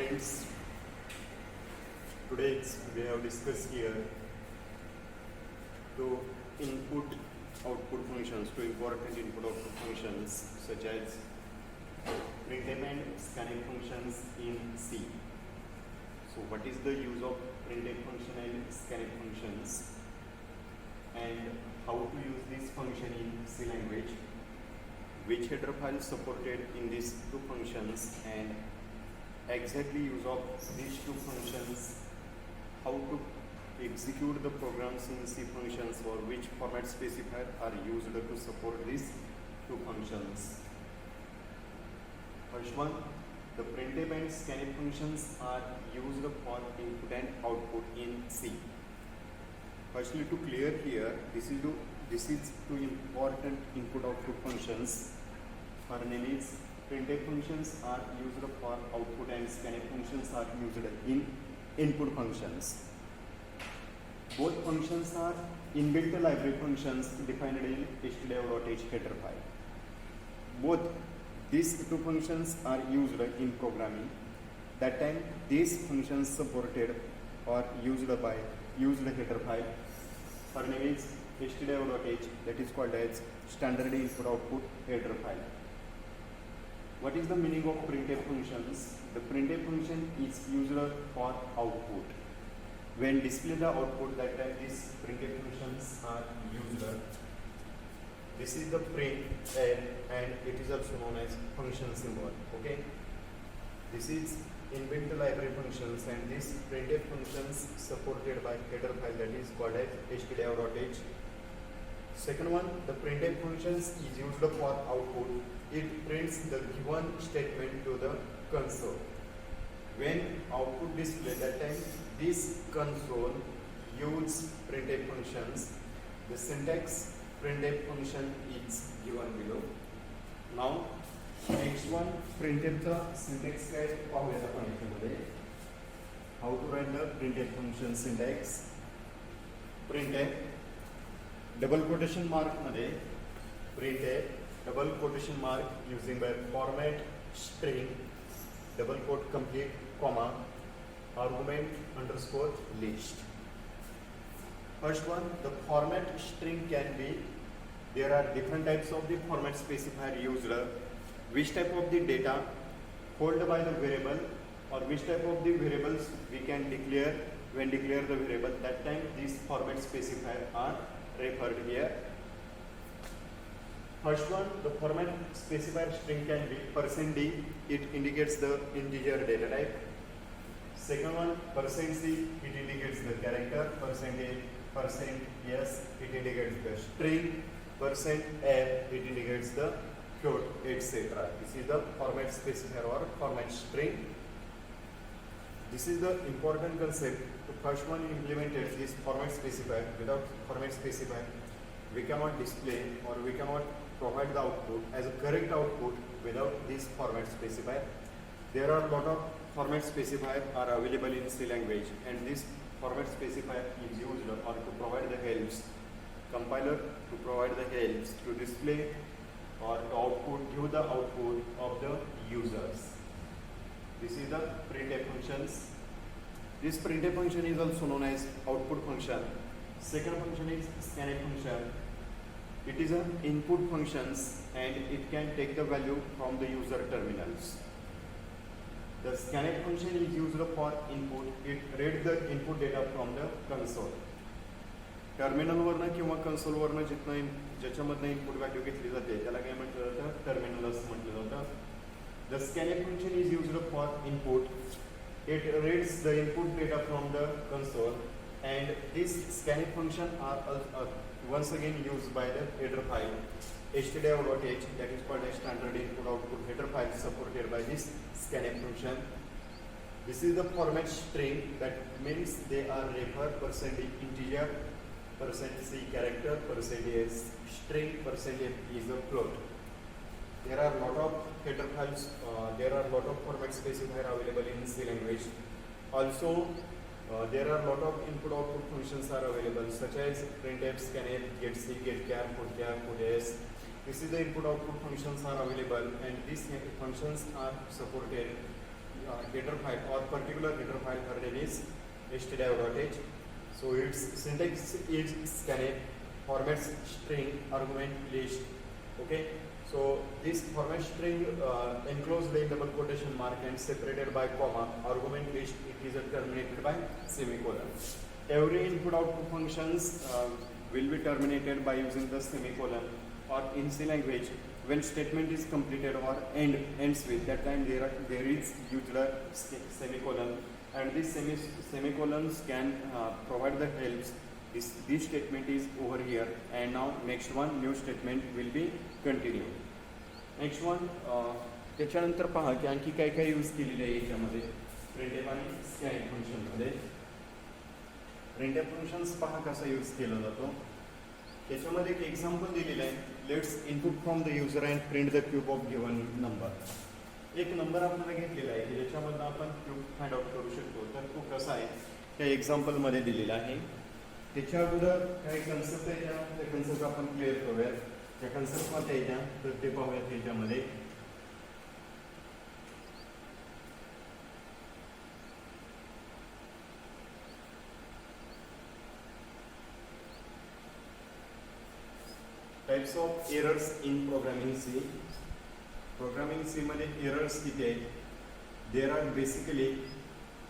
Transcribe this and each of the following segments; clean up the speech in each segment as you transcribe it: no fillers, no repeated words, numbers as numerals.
friends, today we have discussed here two input output functions, two important input output functions such as printf and scanf functions in C. So what is the use of printf function and scanf functions and how to use this function in C language, which header files supported in these two functions, and exactly use of these two functions, how to execute the programs in C functions, or which format specifier are used to support these two functions. First one, the printf and scanf functions are used for input and output in C. Firstly, to clear here, this is two important input output functions. Her name is printf functions are used for output and scanf functions are used in input functions. Both functions are inbuilt library functions defined in stdio.h header file. Both these two functions are used in programming. That time these functions supported or used header file. Her name is stdio.h, that is called as standard input output header file. What is the meaning of printf functions? The printf function is used for output. When display the output, that time these printf functions are used. This is the print and it is also known as function symbol. Okay. This is inbuilt library functions, and these printf functions supported by header file, that is called as stdio.h. Second one, the printf functions is used for output. It prints the given statement to the console. When output display, that time this console use printf functions. The syntax printf function is given below. Now next one, printf चा syntax काय पाहूया आपण याच्यामध्ये. How to write the printf function syntax? printf double quotation mark मध्ये printf double quotation mark using by format string double quote complete comma argument underscore list. First one, the format string can be, there are different types of the format specifier used. Which type of the data held by the variable, or which type of the variables we can declare when declare the variable, that time these format specifier are referred here. First one, the format specifier string can be %d, it indicates the integer data type. Second one, %c, it indicates the character. %s, it indicates the string. %f, it indicates the float, etc. This is the format specifier or format string. This is the important concept. The first one implemented this format specifier. Without format specifier, we cannot display or we cannot provide the output as a correct output without this format specifier. There are a lot of format specifier are available in C language, and this format specifier is used or to provide the helps, compiler to provide the helps to display or to output, give the output of the users. This is the printf functions. This printf function is also known as output function. Second function is scanf function. It is an input functions and it can take the value from the user terminals. The scanf function is used for input. It reads the input data from the console. Terminal वरनं किंवा console वरनं जिथनं ज्याच्यामधनं input value घेतली जाते त्याला काय म्हटलं जातं, terminal असं म्हटलं जातं. The scanf function is used for input. It reads the input data from the console, and this scanf function are once again used by the header file stdio.h, that is called a standard input output header file supported by this scanf function. This is the format string, that means they are refer %d integer, %c character, %s string, %f is a float. There are lot of header files, there are lot of format specifier available in C language. Also there are lot of input output functions are available, such as printf, scanf, getc, getchar, putchar, puts. This is the input output functions are available, and these functions are supported header file or particular header file, her name is stdio.h. So its syntax is scanf format string argument list. Okay, so this format string enclosed in double quotation mark and separated by comma. Argument list, it is terminated by semicolon. Every input output functions will be terminated by using the semicolon, or in C language when statement is completed or ends with, that time there is used a semicolon, and these semicolons can provide the helps. This statement is over here, and now next one new statement will be continued. Next one त्याच्यानंतर पहा की आणखी काय काय use केलेले आहे याच्यामध्ये printf आणि स्कॅन फंक्शनमध्ये. प्रिंटफ फंक्शन्स पहा कसा यूज केला जातो. त्याच्यामध्ये एक एक्झाम्पल दिलेलं आहे. Let's input from the user and print the cube of given number. एक नंबर आपल्याला घेतलेला आहे की ज्याच्यामधनं आपण क्यूब फाइंड आउट करू शकतो. तर तो कसा आहे त्या एक्झाम्पलमध्ये दिलेला आहे. त्याच्या अगोदर काही कन्सेप्ट आहे त्या कन्सेप्ट आपण क्लिअर करूयात. त्या कन्सेप्टमध्ये आहे तर ते पाहूयात. त्याच्यामध्ये types of errors in programming C. Programming C मध्ये एरर्स किती आहेत. There are basically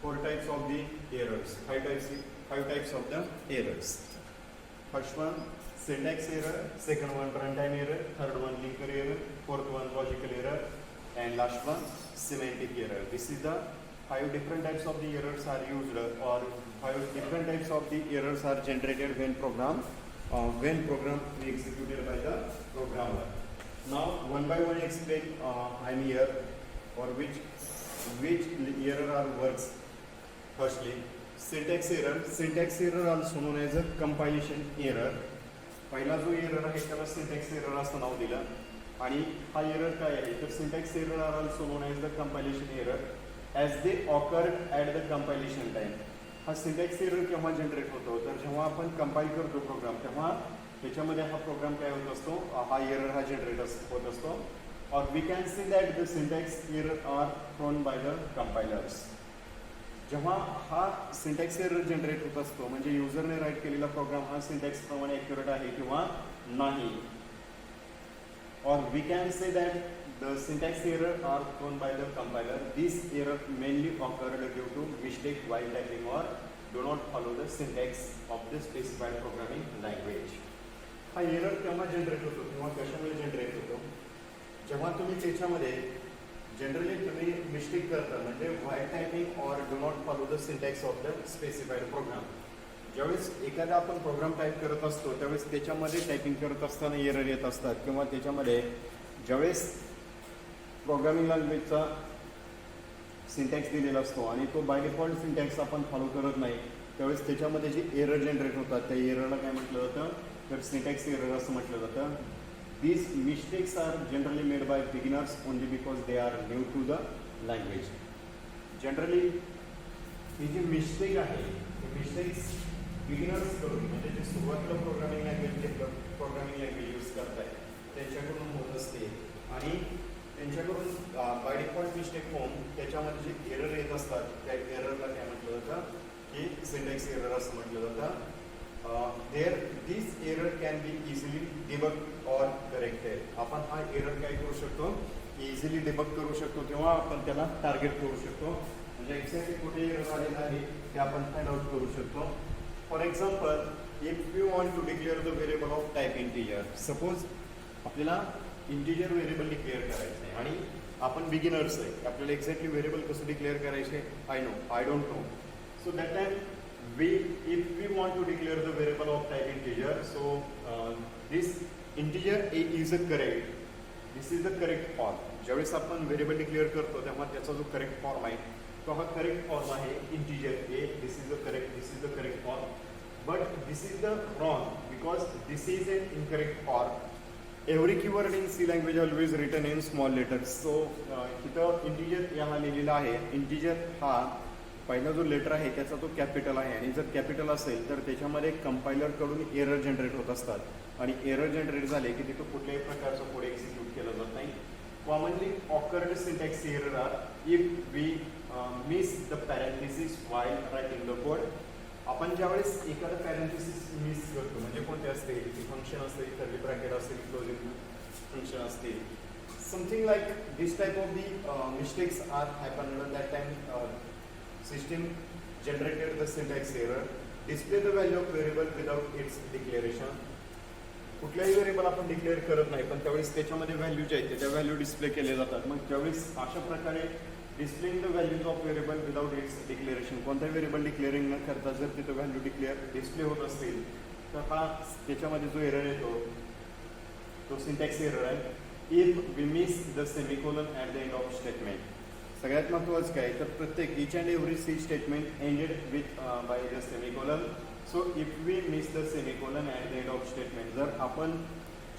4 types of the errors. 5 types of the errors. First one syntax error, second one runtime error, third one linker error, fourth one logical error, and last one semantic error. This is the 5 different types of the errors are used, or 5 different types of the errors are generated when program executed by the programmer. Now one by one explain I'm here or which error are works. Firstly, syntax error. Syntax error also known as a compilation error. पहिला जो error आहे त्याला syntax error असं नाव दिलं. आणि हा error काय आहे तर syntax error are also known as the compilation error as they occurred at the compilation time. हा सिंटॅक्स एरर केव्हा जनरेट होतो तर जेव्हा आपण कंपाईल करतो प्रोग्राम तेव्हा त्याच्यामध्ये हा प्रोग्राम काय होत असतो, हा एरर हा जनरेट होत असतो. और we can see that the syntax error are thrown by the compilers. जेव्हा हा सिंटॅक्स एरर जनरेट होत असतो म्हणजे युजरने राईट केलेला प्रोग्राम हा सिंटॅक्स प्रमाणे ॲक्युरेट आहे किंवा नाही. और we can say that the syntax error are thrown by the compiler. This error mainly occurred due to mistake while typing और do not follow the syntax of the specified programming language. हा error केव्हा generate होतो किंवा कशामुळे generate होतो जेव्हा तुम्ही त्याच्यामध्ये जनरली तुम्ही मिस्टेक करता म्हणजे व्हाईल टायपिंग और do not follow the syntax of the specified program. ज्यावेळेस एखादा आपण प्रोग्राम टाईप करत असतो त्यावेळेस त्याच्यामध्ये टायपिंग करत असताना एरर येत असतात किंवा त्याच्यामध्ये ज्यावेळेस प्रोग्रामिंग लँग्वेजचा सिंटॅक्स दिलेला असतो आणि तो बाय डिफॉल्ट सिंटॅक्स आपण फॉलो करत नाही त्यावेळेस त्याच्यामध्ये जे एरर जनरेट होतात त्या एररला काय म्हटलं जातं तर सिंटॅक्स एरर असं म्हटलं जातं. These mistakes are generally made by beginners only because they are new to the language. Generally, ही जी मिस्टेक आहे ती मिस्टेक्स बिगिनर्स करून म्हणजे जे सुरुवातीला प्रोग्रामिंग लँग्वेज यूज करताय त्यांच्याकडून होत असते आणि त्यांच्याकडून बाय डिफॉल्ट मिस्टेक होऊन त्याच्यामध्ये जे एरर येत असतात त्या एररला काय म्हटलं जातं की सिंटॅक्स एरर असं म्हटलं जातं. This error can be easily debugged or corrected. आपण हा एरर काय करू शकतो इझिली डिबग करू शकतो किंवा आपण त्याला टार्गेट करू शकतो म्हणजे एक्झॅक्टली कुठे एरर आलेला आहे ते आपण फाइंड आउट करू शकतो. For example if you want to declare the variable of type integer. Suppose आपल्याला इंटिजर व्हेरिएबल डिक्लेअर करायचं आहे आणि आपण बिगिनर्स आहे आपल्याला एक्झॅक्टली व्हेरिएबल कसं डिक्लेअर करायचे I don't know. So that time if we want to declare the variable of type integer, so this integer a is a correct. This is the correct form. ज्यावेळेस आपण variable declare करतो तेव्हा त्याचा जो correct form आहे तो हा correct form आहे integer a. This is the correct form. But this is the wrong because this is an incorrect form. Every keyword in C language always written in small letters. So तिथं integer या लिहिलेला आहे. Integer हा पहिला जो letter आहे त्याचा तो कॅपिटल आहे आणि जर कॅपिटल असेल तर त्याच्यामध्ये कंपायलरकडून एरर जनरेट होत असतात आणि एरर जनरेट झाले की तिथं कुठल्याही प्रकारचं कोड एक्झिक्यूट केलं जात नाही. commonly occurred syntax error are if we miss the parenthesis while writing the code. आपण ज्यावेळेस एखादं पॅरेंथेसिस मिस करतो म्हणजे कोणते असते फंक्शन असेल कर्ली ब्रॅकेट असेल क्लोजिंग फंक्शन असते something like this type of the mistakes are happen that time system generated the syntax error. Display the value of variable without its declaration. कुठल्याही variable आपण declare करत नाही पण त्यावेळेस त्याच्यामध्ये व्हॅल्यू जे आहेत त्या व्हॅल्यू डिस्प्ले केले जातात. मग त्यावेळेस अशा प्रकारे displaying the values of variable without its declaration कोणताही व्हेरिएबल डिक्लेअरिंग न करता जर तिथं व्हॅल्यू डिस्प्ले होत असतील तर हा त्याच्यामध्ये जो एरर येतो तो सिंटॅक्स एरर आहे. If we miss the semicolon at the end of statement. सगळ्यात महत्त्वाचं काय तर प्रत्येक each and every C statement ended with by the semicolon. So if we miss the semicolon at the end of statement जर आपण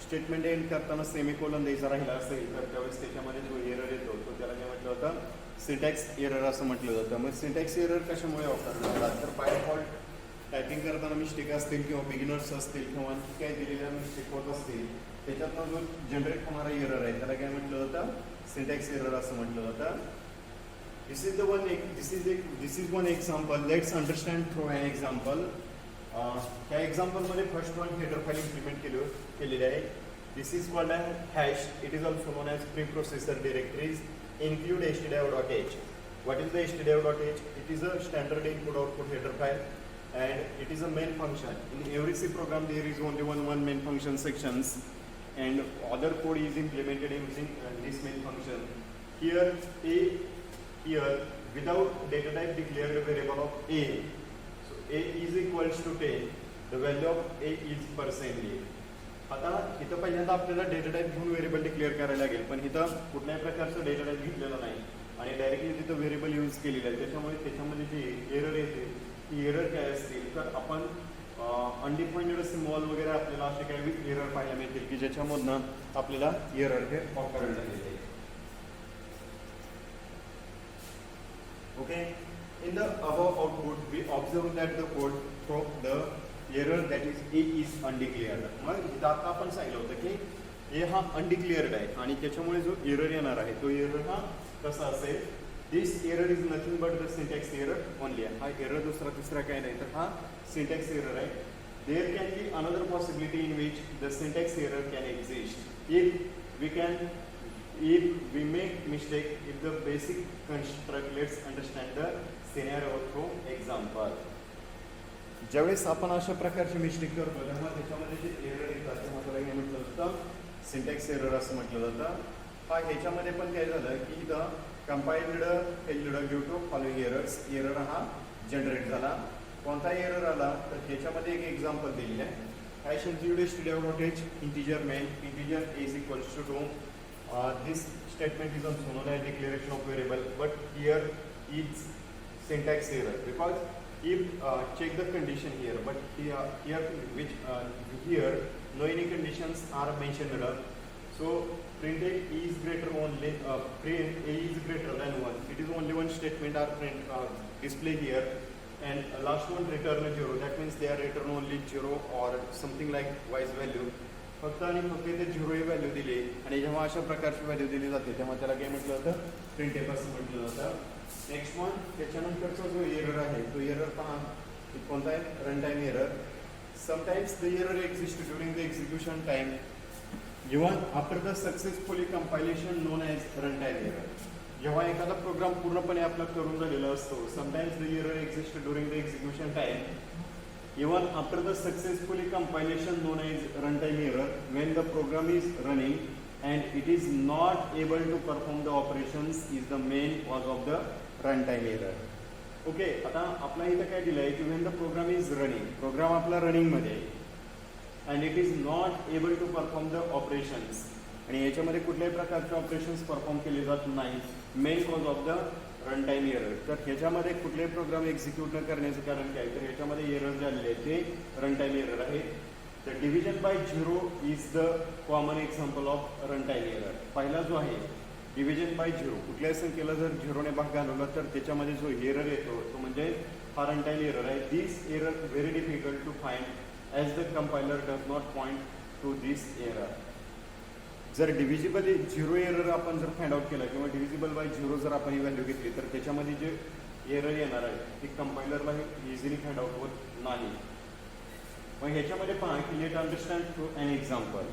statement and करताना semicolon द्यायचा राहिला असेल तर त्यावेळेस त्याच्यामध्ये जो एरर येतो तो त्याला काय म्हटलं होतं सिंटॅक्स एरर असं म्हटलं जातं. मग सिंटॅक्स एरर कशामुळे ऑकर होतात तर बाय डिफॉल्ट टायपिंग करताना मिस्टेक असतील किंवा बिगिनर्स असतील किंवा आणखी काय दिलेल्या मिस्टेक होत असतील त्याच्यातनं जो जनरेट होणारा एरर आहे त्याला काय म्हटलं जातं सिंटॅक्स एरर असं म्हटलं जातं. This is one example. Let's understand through an example. ह्या एक्झाम्पलमध्ये first one header file implement केलेली आहे. This is called a hash. It is also known as preprocessor directories include stdio.h. What is the stdio.h? It is a standard input output header file and it is a main function. In every C program there is only one main function sections and other code is implemented using this main function. Here without data type declared variable of a. So a is equals to 10. The value of a is %. आता इथं पहिल्यांदा आपल्याला data type घेऊन variable declare करायला लागेल पण इथं कुठल्याही प्रकारचं डेटा टाईप घेतलेलं नाही आणि डायरेक्टली तिथं व्हेरिएबल यूज केलेलं आहे. त्याच्यामुळे त्याच्यामध्ये जी एरर येते ती एरर काय असतील तर आपण अनडिफाईन्ड सिम्बॉल वगैरे आपल्याला असे काही एरर पाहायला मिळतील की ज्याच्यामधनं आपल्याला एरर हे ऑकर झालेले आहे. Okay, in the above output we observe that the code from the error that is a is undeclared. मग इथं आता आपण सांगितलं होतं की a हा अनडिक्लेअर्ड आहे आणि त्याच्यामुळे जो एरर येणार आहे तो एरर हा कसा असेल this error is nothing but the syntax error only. हा एरर दुसरा काय नाही तर हा सिंटॅक्स एरर आहे. There can be another possibility in which the syntax error can exist if we make mistake if the basic construct. Let's understand the scenario through example. ज्यावेळेस आपण अशा प्रकारची मिस्टेक करतो तेव्हा त्याच्यामध्ये जे एरर येतात तेव्हा त्याला काय म्हटलं जातं सिंटॅक्स एरर असं म्हटलं जातं. हा ह्याच्यामध्ये पण काय झालं की the compiled failed due to following errors. Error हा जनरेट झाला. कोणता एरर आला तर ह्याच्यामध्ये एक एक्झाम्पल दिलेलं आहे. Hash include stdio.h integer main integer is equals to 2. This statement is also known as declaration of variable, but here is syntax error because if check the condition here, but here which here no any conditions are mentioned. So print a is greater only print a is greater than 1. It is only one statement are print display here, and last one return 0. That means they are return only 0 or something like wise value. फक्त आणि फक्त इथे 0 ही value दिली आणि जेव्हा अशा प्रकारची value दिली जाते तेव्हा त्याला काय म्हटलं जातं प्रिंटएफ असं म्हटलं जातं. नेक्स्ट वन त्याच्यानंतरचा जो एरर आहे तो एरर पहा कोणता आहे run time error. Sometimes the error exist during the execution time even after the successfully compilation known as run time error. जेव्हा एखादा प्रोग्राम पूर्णपणे आपला करून झालेला असतो sometimes the error exist during the execution time even after the successfully compilation known as runtime error when the program is running and it is not able to perform the operations is the main cause of the runtime error. Okay, आता आपला इथं काय दिलं आहे की when the program is running program आपला running मध्ये and it is not able to perform the operations आणि याच्यामध्ये कुठल्याही प्रकारचे ऑपरेशन्स परफॉर्म केले जात नाहीत main cause of the run time error. तर ह्याच्यामध्ये कुठलेही प्रोग्राम एक्झिक्यूट न करण्याचं कारण काय तर ह्याच्यामध्ये एरर झालेले आहेत ते रन टाइम एरर आहे. The division by 0 is the common example of run time error. पहिला जो आहे डिव्हिजन बाय 0 कुठल्याही संख्येला जर 0 ने भाग घालवला तर त्याच्यामध्ये जो एरर येतो तो म्हणजे हा रन टाइम एरर आहे. This error very difficult to find as the compiler does not point to this error. जर डिव्हिजिबल झिरो एरर आपण जर फाइंड आउट केला किंवा डिव्हिजिबल बाय झिरो जर आपण ही व्हॅल्यू घेतली तर त्याच्यामध्ये जे एरर येणार आहे ते कंपायलरला हे इझिली फाइंड आउट होत नाही. मग ह्याच्यामध्ये पहा की let understand through an example.